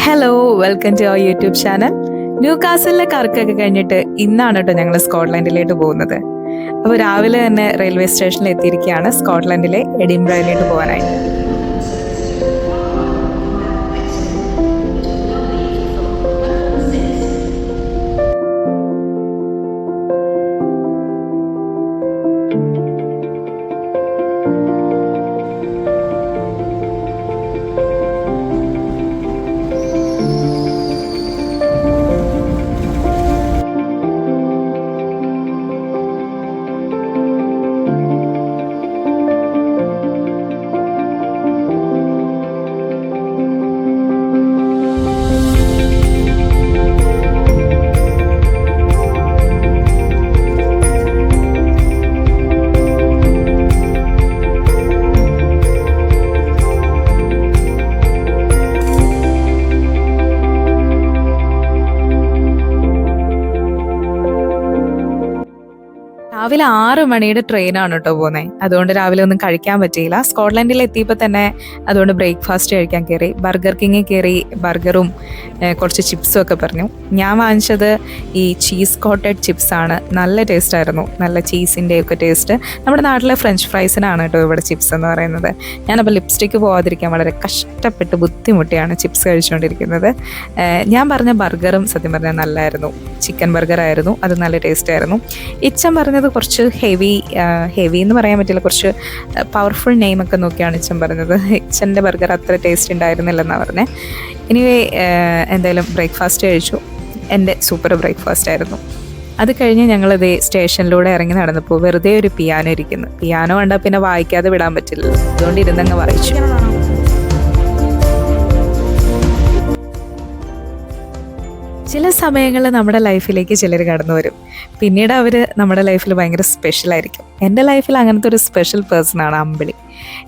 Hello, welcome to our YouTube channel. ന്യൂ കാസലിലെ കറക്കൊക്കെ കഴിഞ്ഞിട്ട് ഇന്നാണ് കേട്ടോ ഞങ്ങൾ സ്കോട്ട്ലൻഡിലേക്ക് പോകുന്നത്. അപ്പോൾ രാവിലെ തന്നെ റെയിൽവേ സ്റ്റേഷനിൽ എത്തിയിരിക്കുകയാണ് സ്കോട്ട്ലൻഡിലെ എഡിൻബറയിലേക്ക് പോകാനായിട്ട്. രാവിലെ 6 മണിയുടെ ട്രെയിനാണ് കേട്ടോ പോകുന്നത്. അതുകൊണ്ട് രാവിലെ ഒന്നും കഴിക്കാൻ പറ്റിയില്ല. സ്കോട്ട്ലൻഡിൽ എത്തിയപ്പോൾ തന്നെ അതുകൊണ്ട് ബ്രേക്ക്ഫാസ്റ്റ് കഴിക്കാൻ കയറി. ബർഗർ കിങ്ങിൽ കയറി ബർഗറും കുറച്ച് ചിപ്സും ഒക്കെ പറഞ്ഞു. ഞാൻ വാങ്ങിച്ചത് ഈ ചീസ് കോട്ടഡ് ചിപ്സാണ്. നല്ല ടേസ്റ്റ് ആയിരുന്നു, നല്ല ചീസിൻ്റെ ഒക്കെ ടേസ്റ്റ്. നമ്മുടെ നാട്ടിലെ ഫ്രഞ്ച് ഫ്രൈസിനാണ് കേട്ടോ ഇവിടെ ചിപ്സ് എന്ന് പറയുന്നത്. ഞാനപ്പോൾ ലിപ്സ്റ്റിക്ക് പോകാതിരിക്കാൻ വളരെ കഷ്ടപ്പെട്ട് ബുദ്ധിമുട്ടിയാണ് ചിപ്സ് കഴിച്ചുകൊണ്ടിരിക്കുന്നത്. ഞാൻ പറഞ്ഞ ബർഗറും സത്യം പറഞ്ഞാൽ നല്ലായിരുന്നു. ചിക്കൻ ബർഗറായിരുന്നു, അത് നല്ല ടേസ്റ്റ് ആയിരുന്നു. ഇച്ചൻ പറഞ്ഞത് കുറച്ച് ഹെവി എന്ന് പറയാൻ പറ്റില്ല, കുറച്ച് പവർഫുൾ നെയിമൊക്കെ നോക്കിയാണ് ഇച്ചൻ പറഞ്ഞത്. ഇച്ചൻ്റെ ബർഗർ അത്ര ടേസ്റ്റ് ഉണ്ടായിരുന്നില്ലെന്നാണ് പറഞ്ഞത്. എനിവേ എന്തായാലും ബ്രേക്ക്ഫാസ്റ്റ് കഴിച്ചു. എൻ്റെ സൂപ്പർ ബ്രേക്ക്ഫാസ്റ്റ് ആയിരുന്നു. അത് കഴിഞ്ഞ് ഞങ്ങളിതേ സ്റ്റേഷനിലൂടെ ഇറങ്ങി നടന്നപ്പോൾ വെറുതെ ഒരു പിയാനോ ഇരിക്കുന്നു. പിയാനോ കണ്ടാൽ പിന്നെ വായിക്കാതെ വിടാൻ പറ്റില്ലല്ലോ, അതുകൊണ്ട് ഇരുന്നങ്ങ് വായിച്ചു. ചില സമയങ്ങളിൽ നമ്മുടെ ലൈഫിലേക്ക് ചിലർ കടന്നു വരും. പിന്നീട് അവർ നമ്മുടെ ലൈഫിൽ ഭയങ്കര സ്പെഷ്യലായിരിക്കും. എൻ്റെ ലൈഫിൽ അങ്ങനത്തെ ഒരു സ്പെഷ്യൽ പേഴ്സണാണ് അമ്പിളി.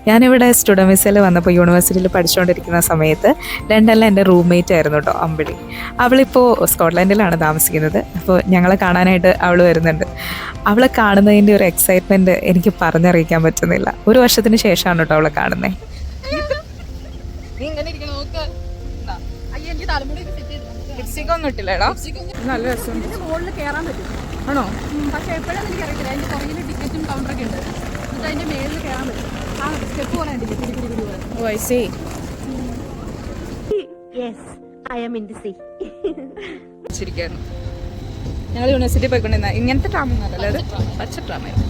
ഞാനിവിടെ സ്റ്റുഡൻറ് വിസയിൽ വന്നപ്പോൾ യൂണിവേഴ്സിറ്റിയിൽ പഠിച്ചുകൊണ്ടിരിക്കുന്ന സമയത്ത് ലണ്ടനിലെ എൻ്റെ റൂംമേറ്റ് ആയിരുന്നു കേട്ടോ അമ്പിളി. അവളിപ്പോൾ സ്കോട്ട്ലൻഡിലാണ് താമസിക്കുന്നത്. അപ്പോൾ ഞങ്ങളെ കാണാനായിട്ട് അവൾ വരുന്നുണ്ട്. അവളെ കാണുന്നതിൻ്റെ ഒരു എക്സൈറ്റ്മെൻറ്റ് എനിക്ക് പറഞ്ഞറിയിക്കാൻ പറ്റുന്നില്ല. 1 വർഷത്തിന് ശേഷമാണ് കേട്ടോ അവളെ കാണുന്നത്. ലിപ്സ്റ്റിക്കൊന്നും ഇട്ടില്ലേടാ? നല്ല രസമുണ്ട്. മുകളിൽ കയറാൻ പറ്റും ആണോ? പക്ഷെ എപ്പോഴും എനിക്കറിയില്ല. അതിൻ്റെ പുറകിൽ ടിക്കറ്റും കൗണ്ടറൊക്കെ ഉണ്ട്. എന്നിട്ട് അതിൻ്റെ മേളിൽ കയറാൻ പറ്റും. ആ സ്റ്റെപ്പ് പോലെ ഉണ്ടല്ലേ, പിടി പോലെ. ഓ, ഐ സീ. ശരിക്കായിരുന്നു. ഞങ്ങൾ യൂണിവേഴ്സിറ്റി പോയിക്കൊണ്ടിരുന്ന ഇങ്ങനത്തെ ഡ്രാമ അല്ലേ, അത് പച്ച ഡ്രാമയായിരുന്നു.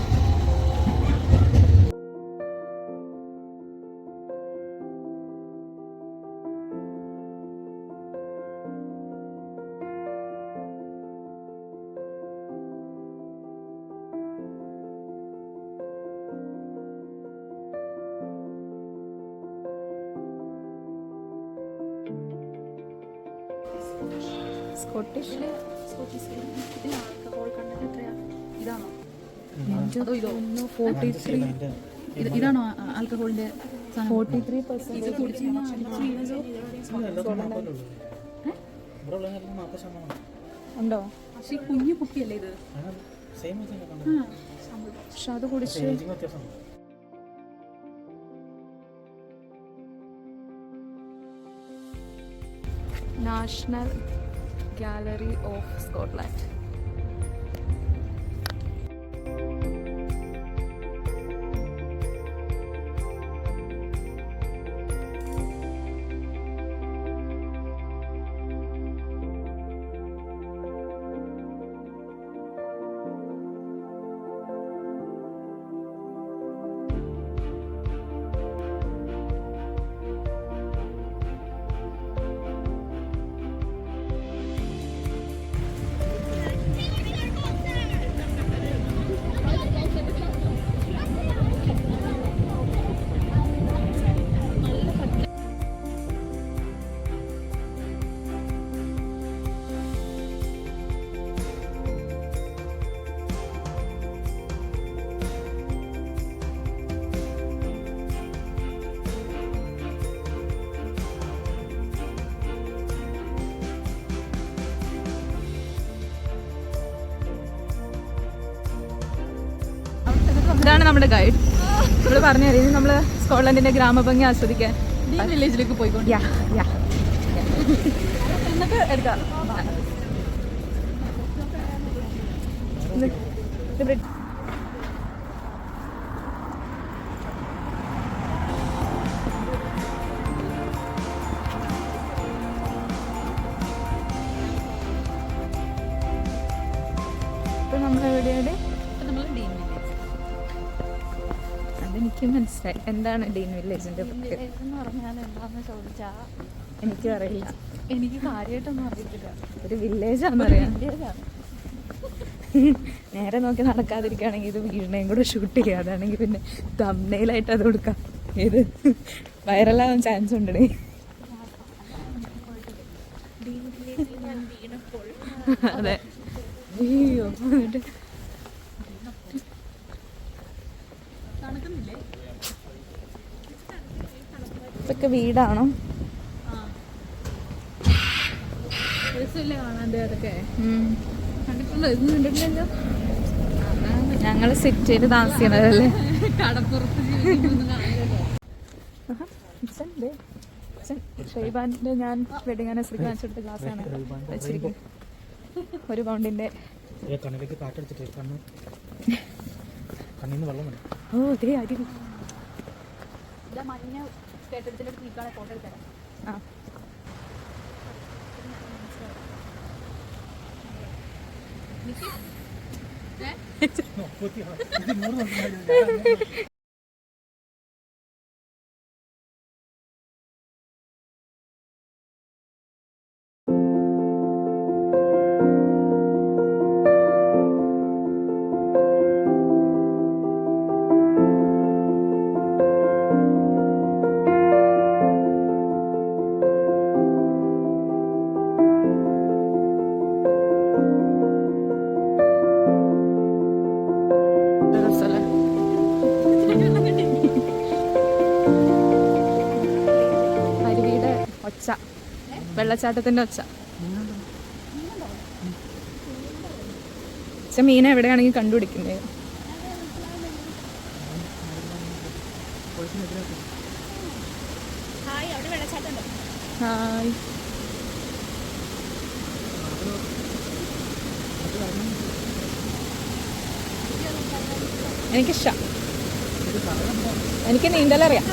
ഇതാണോ ആൽക്കഹോളിന്റെ 43% ഉണ്ടോ? പക്ഷെ കുഞ്ഞു കുപ്പിയല്ലേ ഇത്? പക്ഷെ അത് കുടിച്ച് നാഷണൽ ഗാലറി ഓഫ് സ്കോട്ട്ലാൻഡ്. ഇതാണ് നമ്മുടെ ഗൈഡ്. നമ്മൾ പറഞ്ഞു തരും, നമ്മൾ സ്കോട്ട്ലൻഡിന്റെ ഗ്രാമഭംഗി ആസ്വദിക്കാൻ വില്ലേജിലേക്ക് പോയിക്കൊണ്ട് എന്നിട്ട് എടുക്കാം. ഇപ്പം നമ്മളെവിടെയാണ്? നമ്മൾ ഡീൻ വില്ലേജ്. അതെനിക്ക് മനസ്സിലായി. എന്താണ് ഡീൻ വില്ലേജിൻ്റെ വില്ലേജ് എന്ന് പറഞ്ഞാൽ എന്താണെന്ന് ചോദിച്ചാൽ എനിക്കും അറിയില്ല. എനിക്ക് കാര്യമായിട്ടൊന്നും അറിയത്തില്ല. ഒരു വില്ലേജാണെന്ന് അറിയാം. വില്ലേജാണ്. നേരെ നോക്കി നടക്കാതിരിക്കുകയാണെങ്കിൽ ഇത് വീടിനെയും കൂടെ ഷൂട്ട് ചെയ്യുക. അതാണെങ്കിൽ പിന്നെ തമ്മയിലായിട്ട് അത് കൊടുക്കാം. ഇത് വൈറലാവാൻ ചാൻസ് ഉണ്ട്. അതെ. അയ്യോ, ഇതൊക്കെ വീടാണോ? രസമില്ലേ കാണാൻ്റെ? അതൊക്കെ കണ്ടിട്ടുണ്ടോ? ഇതൊന്നും കണ്ടിട്ടില്ലല്ലോ. ഞങ്ങൾ സിറ്റിയിൽ താമസിക്കുന്നതല്ലേ. കടപ്പുറത്ത് ജീവിക്കുന്നൊന്നും കാണില്ലല്ലോ. ഷെയ്ബാൻ്റെ ഞാൻ വെഡിങ് ആനിവേഴ്സറിക്ക് കാണിച്ചെടുത്ത ഗ്ലാസ്സാണ് വെച്ചിരിക്കുന്നത്. 1 പൗണ്ടിൻ്റെ. ഓ ദേ അരുവി. മഞ്ഞ കേട്ടെടുത്തിട്ട് നിൽക്കാതെ ഫോട്ടോ എടുത്തരാം. ആ അരുവിയുടെ ഒച്ച, വെള്ളച്ചാട്ടത്തിൻ്റെ ഒച്ച. മീനെ എവിടെയാണെങ്കിൽ കണ്ടുപിടിക്കുന്നത്. ഹായ്. എനിക്കിഷ്ടം. എനിക്ക് നീന്തലറിയാം.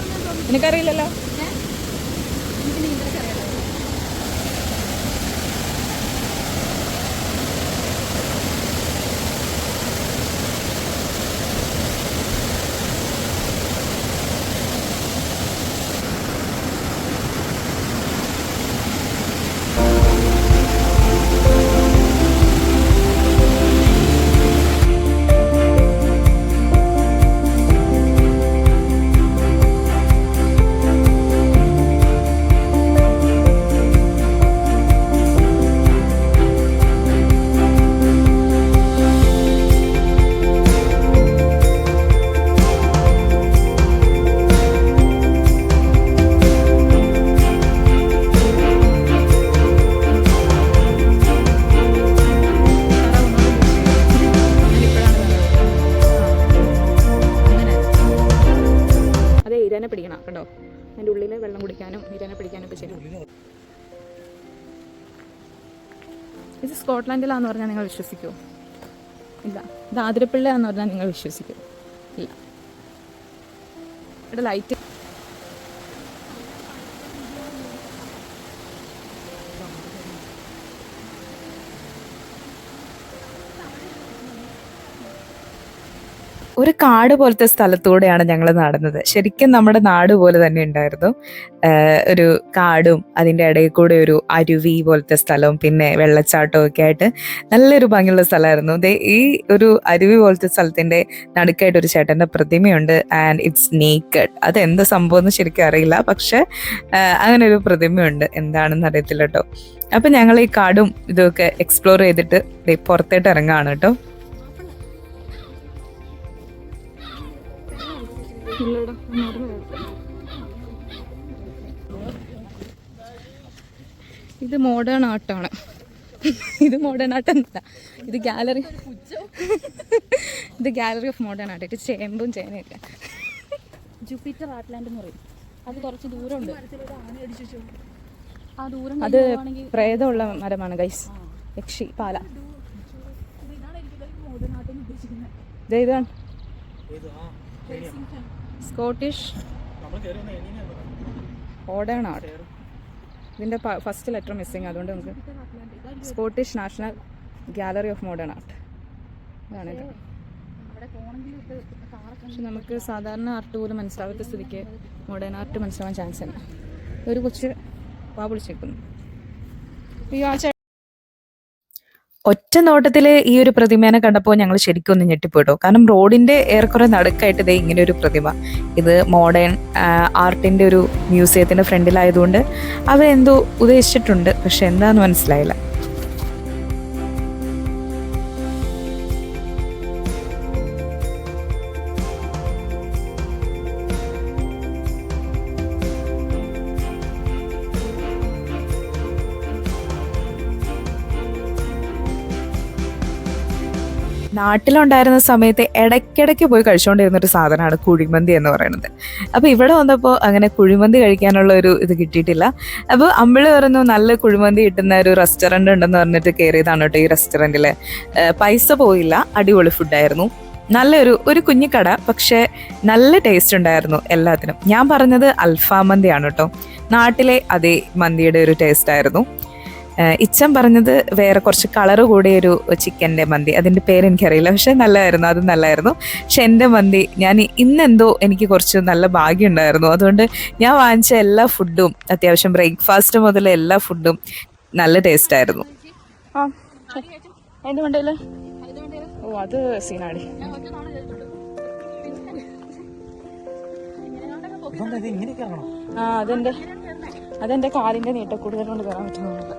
എനിക്കറിയില്ലല്ലോ. എനിക്ക് നീന്തലൊക്കെ അറിയാലോ. ഇരനെ പിടിക്കണം കേട്ടോ. അതിൻ്റെ ഉള്ളിൽ വെള്ളം കുടിക്കാനും ഇരനെ പിടിക്കാനും ഒക്കെ ചെയ്യണം. ഇത് സ്കോട്ട്ലാൻഡിലാന്ന് പറഞ്ഞാൽ നിങ്ങൾ വിശ്വസിക്കുമോ? ഇല്ല. ഇത് ആതിരപ്പിള്ളയാന്ന് പറഞ്ഞാൽ നിങ്ങൾ വിശ്വസിക്കുമോ? ഇല്ല. ഇവിടെ ലൈറ്റ് ഒരു കാട് പോലത്തെ സ്ഥലത്തൂടെയാണ് ഞങ്ങൾ നടന്നത്. ശരിക്കും നമ്മുടെ നാട് പോലെ തന്നെ ഉണ്ടായിരുന്നു. ഒരു കാടും അതിൻ്റെ ഇടയിൽ കൂടെ ഒരു അരുവി പോലത്തെ സ്ഥലവും പിന്നെ വെള്ളച്ചാട്ടവും ഒക്കെ ആയിട്ട് നല്ലൊരു ഭംഗിയുള്ള സ്ഥലമായിരുന്നു. ഈ ഒരു അരുവി പോലത്തെ സ്ഥലത്തിൻ്റെ നടുക്കായിട്ട് ഒരു ചേട്ടൻ്റെ പ്രതിമയുണ്ട്. And it's naked. അത് എന്ത് സംഭവം എന്ന് ശരിക്കും അറിയില്ല. പക്ഷെ അങ്ങനെ ഒരു പ്രതിമയുണ്ട്. എന്താണെന്ന് അറിയത്തില്ല കേട്ടോ. അപ്പം ഞങ്ങൾ ഈ കാടും ഇതൊക്കെ എക്സ്പ്ലോർ ചെയ്തിട്ട് പുറത്തേട്ട് ഇറങ്ങുകയാണ് കേട്ടോ. ഇത് മോഡേൺ ആർട്ടാണ്. ഇത് മോഡേൺ ആർട്ട് എന്നല്ല, ഇത് ഗാലറി. ഇത് ഗാലറി ഓഫ് മോഡേൺ ആർട്ട്. ഇത് ചേമ്പും ചേനയൊക്കെ. ജൂപ്പിറ്റർ ആർട്ട്ലാൻഡ് എന്ന് പറയും. അത് കുറച്ച് ദൂരമുണ്ട്. ആ ദൂരം അത് പ്രേതമുള്ള മരമാണ് ഗൈസ്. യക്ഷി പാല. ഇതാണ് സ്കോട്ടിഷ് മോഡേൺ ആർട്ട്. ഇതിൻ്റെ ഫസ്റ്റ് ലെറ്റർ മിസ്സിങ്, അതുകൊണ്ട് നമുക്ക് Scottish National Gallery of Modern Art ഇതാണിത്. പക്ഷെ നമുക്ക് സാധാരണ ആർട്ട് പോലും മനസ്സിലാവാത്ത സ്ഥിതിക്ക് മോഡേൺ ആർട്ട് മനസ്സിലാവാൻ ചാൻസ് ഉണ്ട്. ഒരു കൊച്ച് പാ പൊളിച്ചേക്കുന്നു. ഒറ്റ നോട്ടത്തിൽ ഈ ഒരു പ്രതിമേനെ കണ്ടപ്പോൾ ഞങ്ങൾ ശരിക്കും ഒന്ന് ഞെട്ടിപ്പോയിട്ടോ. കാരണം റോഡിന്റെ ഏറെക്കുറെ നടുക്കായിട്ട് ഇതേ ഇങ്ങനെ ഒരു പ്രതിമ. ഇത് മോഡേൺ ആർട്ടിന്റെ ഒരു മ്യൂസിയത്തിന്റെ ഫ്രണ്ടിലായതുകൊണ്ട് അവരെന്തോ ഉദ്ദേശിച്ചിട്ടുണ്ട്, പക്ഷെ എന്താന്ന് മനസ്സിലായില്ല. നാട്ടിലുണ്ടായിരുന്ന സമയത്ത് ഇടയ്ക്കിടയ്ക്ക് പോയി കഴിച്ചുകൊണ്ടിരുന്ന ഒരു സാധനമാണ് കുഴിമന്തി എന്ന് പറയുന്നത്. അപ്പോൾ ഇവിടെ വന്നപ്പോൾ അങ്ങനെ കുഴിമന്തി കഴിക്കാനുള്ള ഒരു ഇത് കിട്ടിയിട്ടില്ല. അപ്പോൾ അമ്പിളി പറഞ്ഞു നല്ല കുഴിമന്തി കിട്ടുന്ന ഒരു റെസ്റ്റോറൻറ്റ് ഉണ്ടെന്ന് പറഞ്ഞിട്ട് കയറിയതാണ് കേട്ടോ ഈ റെസ്റ്റോറൻറ്റിൽ. പൈസ പോയില്ല, അടിപൊളി ഫുഡായിരുന്നു. നല്ലൊരു കുഞ്ഞു കട, പക്ഷേ നല്ല ടേസ്റ്റ് ഉണ്ടായിരുന്നു എല്ലാത്തിനും. ഞാൻ പറഞ്ഞത് അൽഫാം മന്തിയാണ് കേട്ടോ, നാട്ടിലെ അതേ മന്തിയുടെ ഒരു ടേസ്റ്റ് ആയിരുന്നു. ഇച്ചൻ പറഞ്ഞത് വേറെ കുറച്ച് കളറ് കൂടിയ ഒരു ചിക്കൻ്റെ മന്തി, അതിൻ്റെ പേര് എനിക്കറിയില്ല, പക്ഷെ നല്ലതായിരുന്നു, അത് നല്ലതായിരുന്നു. പക്ഷെ എൻ്റെ മന്തി ഞാൻ ഇന്നെന്തോ എനിക്ക് കുറച്ച് നല്ല ഭാഗ്യം ഉണ്ടായിരുന്നു. അതുകൊണ്ട് ഞാൻ വാങ്ങിച്ച എല്ലാ ഫുഡും, അത്യാവശ്യം ബ്രേക്ക്ഫാസ്റ്റ് മുതൽ എല്ലാ ഫുഡും നല്ല ടേസ്റ്റ് ആയിരുന്നു. അതിൻ്റെ മണ്ടയിൽ ഓ അത് സീനാടി. അതെന്റെ കാലിന്റെ നീട്ടക്കൂടുതൽ കൊണ്ട് കയറാൻ പറ്റുന്നുണ്ട്.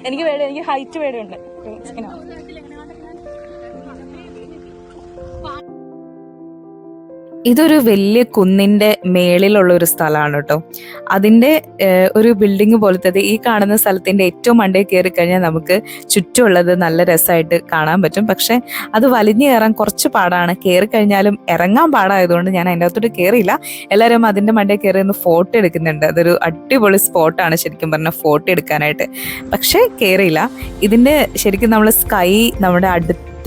എനിക്ക് പേടി, എനിക്ക് ഹൈറ്റ് പേടിയുണ്ട്. ഇതൊരു വലിയ കുന്നിന്റെ മേളിലുള്ള ഒരു സ്ഥലമാണ് കേട്ടോ. അതിന്റെ ഒരു ബിൽഡിംഗ് പോലത്തത് ഈ കാണുന്ന സ്ഥലത്തിന്റെ ഏറ്റവും മണ്ടയിൽ കയറി കഴിഞ്ഞാൽ നമുക്ക് ചുറ്റുമുള്ളത് നല്ല രസമായിട്ട് കാണാൻ പറ്റും. പക്ഷെ അത് വലിഞ്ഞു കയറാൻ കുറച്ച് പാടാണ്. കയറി കഴിഞ്ഞാലും ഇറങ്ങാൻ പാടായതുകൊണ്ട് ഞാൻ അതിൻ്റെ അകത്തോട്ട് കയറിയില്ല. എല്ലാവരും അതിന്റെ മണ്ടയിൽ കയറി ഒന്ന് ഫോട്ടോ എടുക്കുന്നുണ്ട്. അതൊരു അടിപൊളി സ്പോട്ടാണ് ശരിക്കും പറഞ്ഞാൽ ഫോട്ടോ എടുക്കാനായിട്ട്. പക്ഷെ കയറിയില്ല. ഇതിന്റെ ശരിക്കും നമ്മൾ സ്കൈ നമ്മുടെ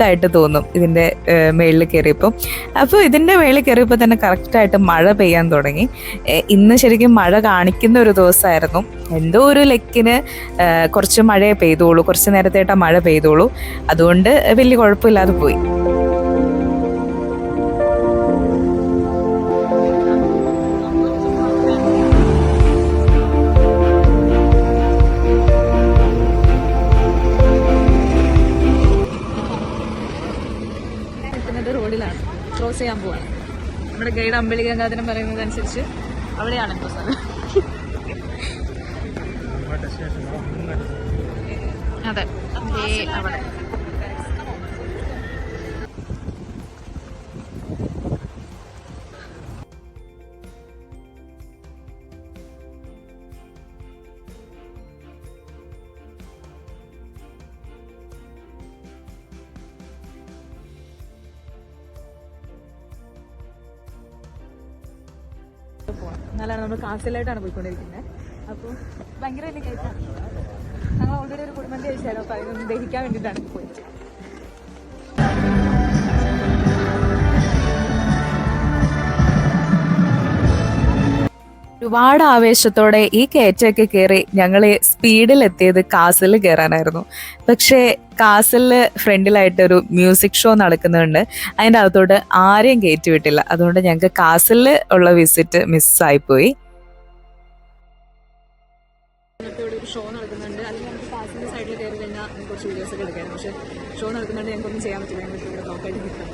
ായിട്ട് തോന്നും ഇതിന്റെ മേളിൽ കയറിയപ്പോൾ. അപ്പോൾ ഇതിന്റെ മേളിൽ കയറിയപ്പോൾ തന്നെ കറക്റ്റായിട്ട് മഴ പെയ്യാൻ തുടങ്ങി. ഇന്ന് ശരിക്കും മഴ കാണിക്കുന്ന ഒരു ദിവസമായിരുന്നു. എന്തോ ഒരു ലക്കിന് കുറച്ച് മഴയെ പെയ്തോളൂ, കുറച്ച് നേരത്തേട്ടാ മഴ പെയ്തോളൂ. അതുകൊണ്ട് വലിയ കുഴപ്പമില്ലാതെ പോയി. റോഡിലാണ്, ക്രോസ് ചെയ്യാൻ പോവാണ്. നമ്മുടെ ഗൈഡ് അമ്പിളി ഗംഗാധരൻ പറയുന്നതനുസരിച്ച് അവിടെയാണ് ഇപ്പോൾ സ്ഥലം. അതെ, അവിടെ എന്നാലാണ് നമ്മൾ കാസിലായിട്ടാണ് പോയിക്കൊണ്ടിരിക്കുന്നത്. അപ്പോൾ ഭയങ്കര വലിയ കേസാണ്. ഞങ്ങൾ ഓൾറെഡി ഒരു കുടുംബത്തെ കഴിച്ചാലോ, അപ്പോൾ അതിനൊന്ന് ദഹിക്കാൻ വേണ്ടിയിട്ടാണ് പോയിട്ട്. ഒരുപാട് ആവേശത്തോടെ ഈ കയറ്റമൊക്കെ കയറി ഞങ്ങൾ സ്പീഡിൽ എത്തിയത് കാസിൽ കയറാനായിരുന്നു. പക്ഷേ കാസിൽ ഫ്രണ്ടിലായിട്ടൊരു മ്യൂസിക് ഷോ നടക്കുന്നുണ്ട്. അതിൻ്റെ അകത്തോട്ട് ആരെയും കയറ്റി വിട്ടില്ല. അതുകൊണ്ട് ഞങ്ങൾക്ക് കാസിൽ ഉള്ള വിസിറ്റ് മിസ്സായിപ്പോയി. ഇവിടെ ഒരു ഷോ നടക്കുന്നുണ്ട്. അല്ലെങ്കിൽ നമുക്ക് കാസിൻ്റെ സൈഡിൽ കയറി കഴിഞ്ഞാൽ കുറച്ച് വീഡിയോസ് ഒക്കെ എടുക്കാം. പക്ഷേ ഷോ നടക്കുന്നുണ്ട്, ഞങ്ങൾക്കൊന്നും ചെയ്യാൻ പറ്റില്ല. ഞങ്ങൾക്ക് ഇവിടെ നോക്കായിട്ട് നിൽക്കാം.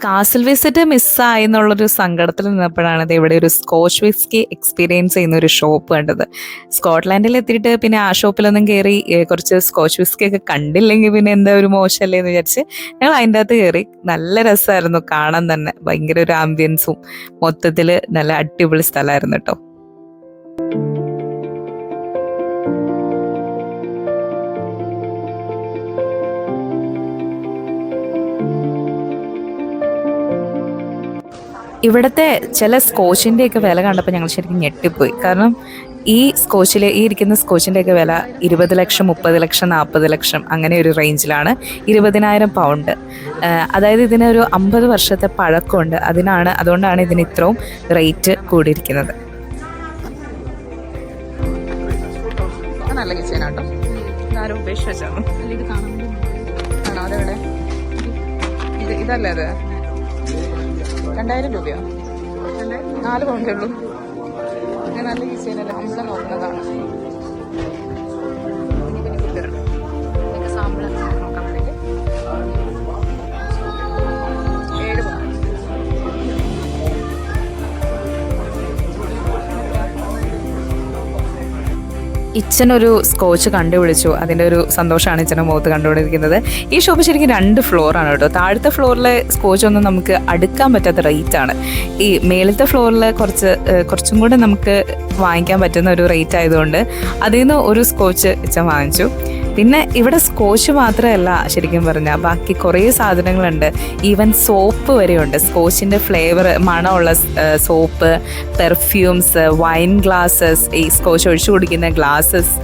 കാസിൽ വിസിറ്റ് മിസ്സായി എന്നുള്ളൊരു സങ്കടത്തിൽ നിന്നപ്പോഴാണ് ഇത് ഇവിടെ ഒരു സ്കോച്ച് വിസ്കി എക്സ്പീരിയൻസ് ചെയ്യുന്ന ഒരു ഷോപ്പ് കണ്ടത്. സ്കോട്ട്ലാൻഡിൽ എത്തിയിട്ട് പിന്നെ ആ ഷോപ്പിലൊന്നും കയറി കുറച്ച് സ്കോച്ച് വിസ്കി ഒക്കെ കണ്ടില്ലെങ്കിൽ പിന്നെ എന്താ ഒരു മോശമല്ലേ എന്ന് വിചാരിച്ച് ഞങ്ങൾ അതിൻ്റെ അകത്ത് കയറി. നല്ല രസമായിരുന്നു കാണാൻ തന്നെ. ഭയങ്കര ഒരു ആംബിയൻസും മൊത്തത്തിൽ നല്ല അടിപൊളി സ്ഥലമായിരുന്നു കേട്ടോ. ഇവിടുത്തെ ചില സ്കോച്ചിൻ്റെയൊക്കെ വില കണ്ടപ്പോൾ ഞങ്ങൾ ശരിക്കും ഞെട്ടിപ്പോയി. കാരണം ഈ ഇരിക്കുന്ന സ്കോച്ചിൻ്റെയൊക്കെ വില 20 ലക്ഷം, 30 ലക്ഷം, 40 ലക്ഷം അങ്ങനെ ഒരു റേഞ്ചിലാണ്. 20,000 പൗണ്ട്. അതായത് ഇതിനൊരു 50 വർഷത്തെ പഴക്കമുണ്ട്. അതുകൊണ്ടാണ് ഇതിന് ഇത്രയും റേറ്റ് കൂടിയിരിക്കുന്നത്. നല്ല കിച്ചനാട്ടോ. ഇതാരും ഉപേക്ഷിച്ച് വെച്ചാണോ? ഇത് കാണാൻ ആണോ? അതെവിടെ? ഇതല്ലേ അത്? 2000 രൂപയോ? 4 പൗണ്ടേ ഉള്ളൂ. ഇത് നല്ല ഡിസൈനല്ലേ, നമ്മളെ നോക്കുന്നതാണ്. സാമ്പിൾ നോക്കാൻ വേണ്ടിയിട്ട് 7 പൗണ്ട്. ഇച്ചനൊരു സ്കോച്ച് കണ്ടുപിടിച്ചു. അതിൻ്റെ ഒരു സന്തോഷമാണ് ഇച്ചൻ്റെ മുഖത്ത് കണ്ടുകൊണ്ടിരിക്കുന്നത്. ഈ ഷോപ്പ് ശരിക്കും 2 ഫ്ലോറാണ് കേട്ടോ. താഴത്തെ ഫ്ലോറിലെ സ്കോച്ച് ഒന്നും നമുക്ക് അടുക്കാൻ പറ്റാത്ത റേറ്റാണ്. ഈ മേളത്തെ ഫ്ലോറിൽ കുറച്ചും കൂടെ നമുക്ക് വാങ്ങിക്കാൻ പറ്റുന്ന ഒരു റേറ്റ് ആയതുകൊണ്ട് അതിൽ നിന്ന് ഒരു സ്കോച്ച് ഇച്ചൻ വാങ്ങിച്ചു. പിന്നെ ഇവിടെ സ്കോച്ച് മാത്രമല്ല, ശരിക്കും പറഞ്ഞാൽ ബാക്കി കുറേ സാധനങ്ങളുണ്ട്. ഈവൻ സോപ്പ് വരെയുണ്ട്. സ്കോച്ചിൻ്റെ ഫ്ലേവർ മണമുള്ള സോപ്പ്, പെർഫ്യൂംസ്, വൈൻ ഗ്ലാസസ്, ഈ സ്കോച്ച് ഒഴിച്ചു കുടിക്കുന്ന ഗ്ലാസസ്,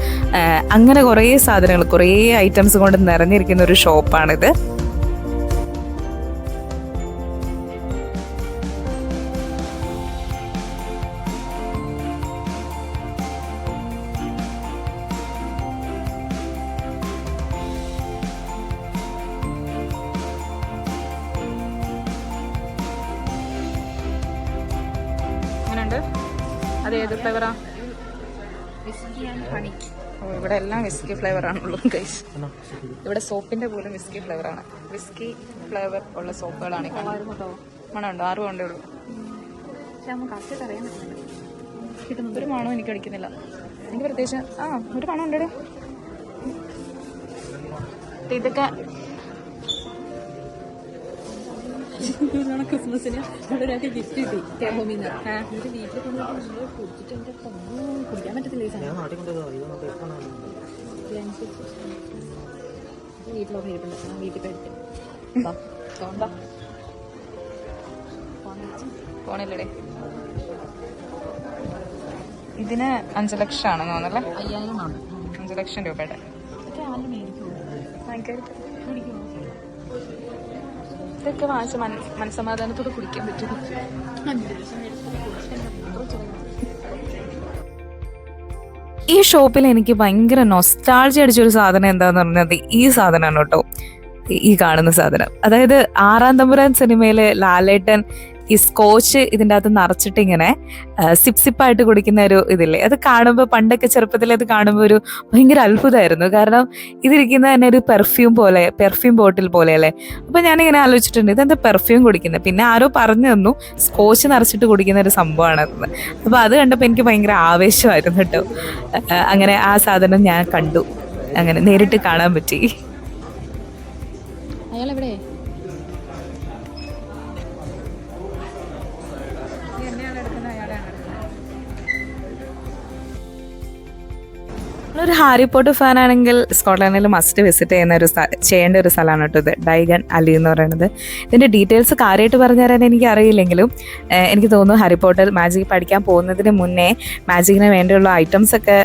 അങ്ങനെ കുറേ സാധനങ്ങൾ, കുറേ ഐറ്റംസ് കൊണ്ട് നിറഞ്ഞിരിക്കുന്ന ഒരു ഷോപ്പാണിത്. അത് ഏത് ഫ്ലേവറാ? ഇവിടെ എല്ലാം വിസ്കി ഫ്ലേവർ ആണുള്ളൂ ഗൈസ്. ഇവിടെ സോപ്പിന്റെ പോലും വിസ്കി ഫ്ലേവറാണ്. വിസ്കി ഫ്ലേവർ ഉള്ള സോപ്പുകളാണ്. മണമുണ്ടോ? 6 പൗണ്ടേ ഉള്ളൂ. ഒരു മണവും എനിക്ക് അടിക്കുന്നില്ല. എനിക്ക് പ്രത്യേകിച്ച് ഒരു മണം ഉണ്ടോ? ഇതൊക്കെ ക്രിസ്മസിന് ഒരാൾക്ക് ഗിഫ്റ്റ് കിട്ടി കേമോമിന്ന്. എന്നിട്ട് വീട്ടിൽ കുടിച്ചിട്ട് എന്റെ കുടിക്കാൻ പറ്റത്തില്ല ഈ സാധനം. വീട്ടിലൊക്കെ ഇരിപ്പുണ്ട്. വീട്ടിൽ കഴിക്കും. ഫോണില്ലടേ. ഇതിന് 5 ലക്ഷം ആണെന്ന് തോന്നല്ലേ? 5000 ആണ്. 5 ലക്ഷം രൂപയുടെ ഇതൊക്കെ വാങ്ങിച്ച് മനസ്സമാധാനത്തോടെ കുടിക്കാൻ പറ്റും. ഈ ഷോപ്പിൽ എനിക്ക് ഭയങ്കര നൊസ്റ്റാൾജി അടിച്ചൊരു സാധനം എന്താന്ന് പറഞ്ഞത് ഈ സാധനമാണ് കേട്ടോ. ഈ കാണുന്ന സാധനം, അതായത് 6-ാം തമ്പുരാൻ സിനിമയിലെ ലാലേട്ടൻ ഈ സ്കോച്ച് ഇതിൻ്റെ അകത്ത് നിറച്ചിട്ട് ഇങ്ങനെ സിപ്പായിട്ട് കുടിക്കുന്ന ഒരു ഇതില്ലേ, അത് കാണുമ്പോൾ പണ്ടൊക്കെ ചെറുപ്പത്തിൽ അത് കാണുമ്പോൾ ഒരു ഭയങ്കര അത്ഭുതമായിരുന്നു. കാരണം ഇതിരിക്കുന്ന തന്നെ ഒരു പെർഫ്യൂം ബോട്ടിൽ പോലെയല്ലേ. അപ്പം ഞാനിങ്ങനെ ആലോചിച്ചിട്ടുണ്ട്, ഇതെന്താ പെർഫ്യൂം കുടിക്കുന്നത്. പിന്നെ ആരോ പറഞ്ഞു തന്നു സ്കോച്ച് നിറച്ചിട്ട് കുടിക്കുന്ന ഒരു സംഭവമാണെന്ന്. അപ്പോൾ അത് കണ്ടപ്പോൾ എനിക്ക് ഭയങ്കര ആവേശമായിരുന്നു കേട്ടോ. അങ്ങനെ ആ സാധനം ഞാൻ കണ്ടു, അങ്ങനെ നേരിട്ട് കാണാൻ പറ്റി. അയാളെവിടെ? ഒരു ഹാരി പോട്ടർ ഫാൻ ആണെങ്കിൽ സ്കോട്ട്ലൻഡിൽ മസ്റ്റ് വിസിറ്റ് ചെയ്യേണ്ട ഒരു സ്ഥലമാണ് കേട്ടോ ഇത്, ഡൈഗൺ അലി എന്ന് പറയുന്നത്. ഇതിൻ്റെ ഡീറ്റെയിൽസ് കാര്യമായിട്ട് പറഞ്ഞു തരാൻ എനിക്ക് അറിയില്ലെങ്കിലും എനിക്ക് തോന്നുന്നു ഹാരി പോട്ടർ മാജിക് പഠിക്കാൻ പോകുന്നതിന് മുന്നേ മാജിക്കിന് വേണ്ടിയുള്ള ഐറ്റംസ് ഒക്കെ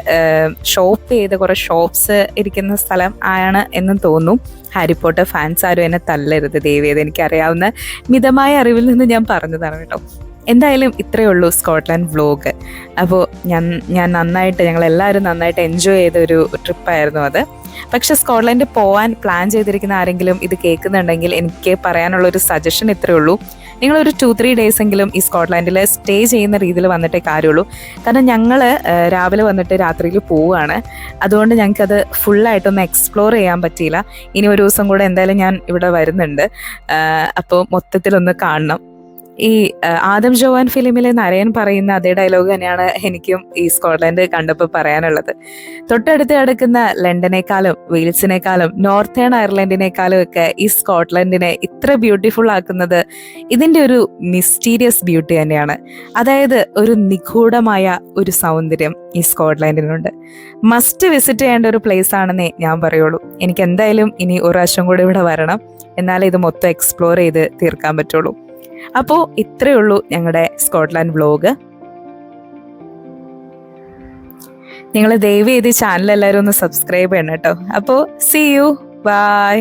ഷോപ്പ് ചെയ്ത് കുറേ ഷോപ്സ് ഇരിക്കുന്ന സ്ഥലം ആണ് എന്നും തോന്നുന്നു. ഹാരി പോട്ടർ ഫാൻസ് ആരും എന്നെ തല്ലരുത് ദയവേത്, എനിക്കറിയാവുന്ന മിതമായ അറിവിൽ നിന്ന് ഞാൻ പറഞ്ഞതാണ് കേട്ടോ. എന്തായാലും ഇത്രയേ ഉള്ളൂ സ്കോട്ട്ലൻഡ് വ്ലോഗ്. അപ്പോൾ ഞങ്ങളെല്ലാവരും നന്നായിട്ട് എൻജോയ് ചെയ്തൊരു ട്രിപ്പായിരുന്നു അത്. പക്ഷെ സ്കോട്ട്ലൻഡ് പോകാൻ പ്ലാൻ ചെയ്തിരിക്കുന്ന ആരെങ്കിലും ഇത് കേൾക്കുന്നുണ്ടെങ്കിൽ എനിക്ക് പറയാനുള്ളൊരു സജഷൻ ഇത്രയേ ഉള്ളൂ. നിങ്ങളൊരു 2-3 ഡേയ്സ് എങ്കിലും ഈ സ്കോട്ട്ലൻഡിൽ സ്റ്റേ ചെയ്യുന്ന രീതിയിൽ വന്നിട്ടേ കാര്യമുള്ളൂ. കാരണം ഞങ്ങൾ രാവിലെ വന്നിട്ട് രാത്രിയിൽ പോവുകയാണ്. അതുകൊണ്ട് ഞങ്ങൾക്കത് ഫുള്ളായിട്ടൊന്ന് എക്സ്പ്ലോർ ചെയ്യാൻ പറ്റിയില്ല. ഇനി ഒരു ദിവസം കൂടെ എന്തായാലും ഞാൻ ഇവിടെ വരുന്നുണ്ട്. അപ്പോൾ മൊത്തത്തിലൊന്ന് കാണണം. ഈ ആദം ജോവാൻ ഫിലിമിലെ നരയൻ പറയുന്ന അതേ ഡയലോഗ് തന്നെയാണ് എനിക്കും ഈ സ്കോട്ട്ലൻഡ് കണ്ടപ്പോൾ പറയാനുള്ളത്. തൊട്ടടുത്ത് കിടക്കുന്ന ലണ്ടനേക്കാളും വെയിൽസിനേക്കാളും നോർത്തേൺ അയർലൻഡിനേക്കാളും ഒക്കെ ഈ സ്കോട്ട്ലൻഡിനെ ഇത്ര ബ്യൂട്ടിഫുൾ ആക്കുന്നത് ഇതിൻ്റെ ഒരു മിസ്റ്റീരിയസ് ബ്യൂട്ടി തന്നെയാണ്. അതായത് ഒരു നിഗൂഢമായ ഒരു സൗന്ദര്യം ഈ സ്കോട്ട്ലൻഡിനുണ്ട്. മസ്റ്റ് വിസിറ്റ് ചെയ്യേണ്ട ഒരു പ്ലേസ് ആണെന്നേ ഞാൻ പറയുള്ളൂ. എനിക്ക് എന്തായാലും ഇനി ഒരു പ്രാവശ്യം കൂടി ഇവിടെ വരണം, എന്നാലേ ഇത് മൊത്തം എക്സ്പ്ലോർ ചെയ്ത് തീർക്കാൻ പറ്റുള്ളൂ. അപ്പോൾ ഇത്രയേ ഉള്ളൂ ഞങ്ങളുടെ സ്കോട്ട്ലാൻഡ് വ്ലോഗ്. നിങ്ങൾ ദയവ് ചെയ്ത് ചാനൽ എല്ലാവരും ഒന്ന് സബ്സ്ക്രൈബ് ചെയ്യണം കേട്ടോ. അപ്പോൾ സീ യു, ബൈ.